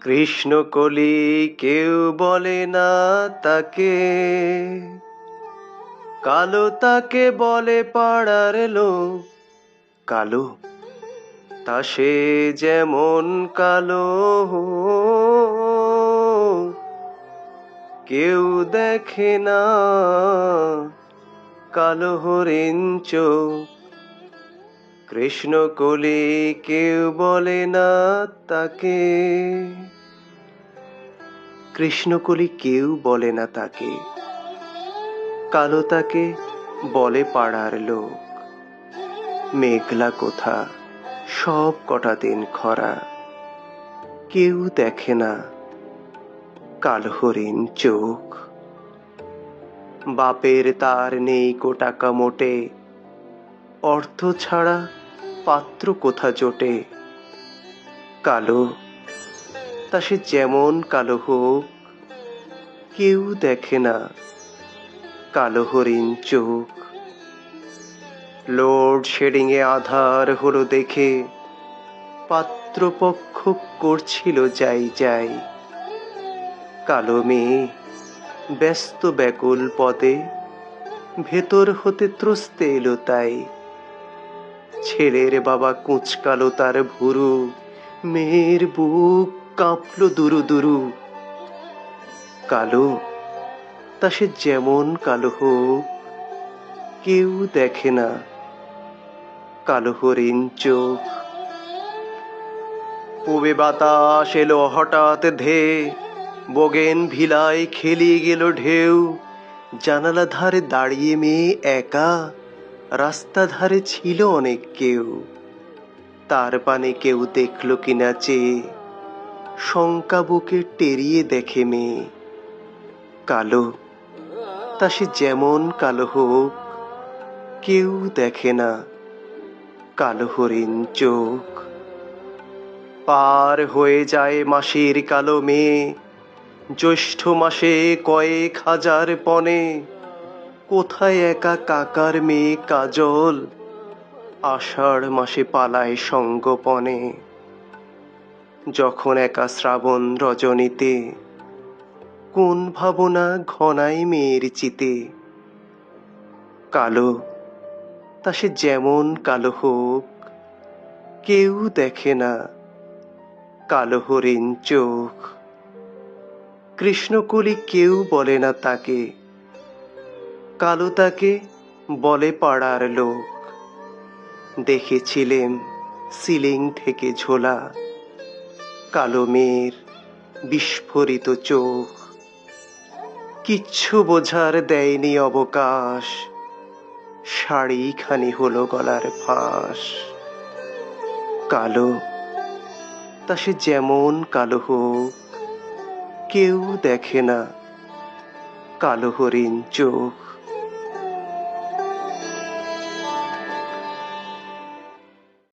কৃষ্ণকলি কেউ বলে না তাকে, কালো তাকে বলে পাড়ার লোক। কালো তা সে যেমন কালো, কেউ দেখে না কালো হরিণ চোখ। কৃষ্ণকলি কেউ বলে না তাকে, কৃষ্ণকলি কেউ বলে না তাকে, কালো তাকে বলে পাড়ার লোক। মেঘলা কোথা সব কটা দিন খরা, কেউ দেখে না কালো হরিণ চোখ। বাপের তার নেই কো টাকা মোটে, অর্থ ছাড়া পাত্র কোথা জোটে। কালো তা সে যেমন কালো হোক, কেউ দেখে না কালো হরিণ চোখ। লোডশেডিং এ আধার হলো দেখে, পাত্রপক্ষ করছিল যাই যাই। কালো মেয়ে ব্যস্ত ব্যাকুল পদে, ভেতর হতে ত্রস্তে এলো তাই। ছেলের বাবা কুঁচকালো তার ভুরু, মেয়ের বুক কাঁপলো দুরু দুরু। কালো তা সে যেমন কালো হোক, কেউ দেখে না কালো হরিণ চোখ। পূবে বাতাস এলো হঠাৎ ধেয়ে, বগেন ভিলায় খেলিয়ে গেল ঢেউ। জানালা ধারে দাঁড়িয়ে মেয়ে একা, রাস্তা ধারে ছিল অনেক কেউ। তার পানে কেউ দেখলো কিনা চেয়ে, শঙ্কা বুকে টেরিয়ে দেখে মেয়ে। কালো তা সে যেমন কালো হোক, কেউ দেখে না কালো হরিণ চোখ। পার হয়ে যায় মাসের কালো মেয়ে, জ্যৈষ্ঠ মাসে কয়েক হাজার পণে। কোথায় একা কাকার মেয়ে কাজল, আষাঢ় মাসে পালায় সঙ্গোপনে। যখন একা শ্রাবণ রজনীতে, কোন ভাবনা ঘনায় মেয়ের চিতে। কালো তা সে যেমন কালো হোক, কেউ দেখে না কালো হরিণ চোখ। কৃষ্ণকলি কেউ বলে না তাকে, কালো তাকে বলে পাড়ার লোক। দেখেছিলেন সিলিং থেকে ঝোলা কালো মেয়ের বিস্ফোরিত চোখ। কিচ্ছু বোঝার দেয়নি অবকাশ, শাড়িখানি হলো গলার ফাঁস। কালো তা সে যেমন কালো হোক, কেউ দেখে না কালো হরিণ চোখ।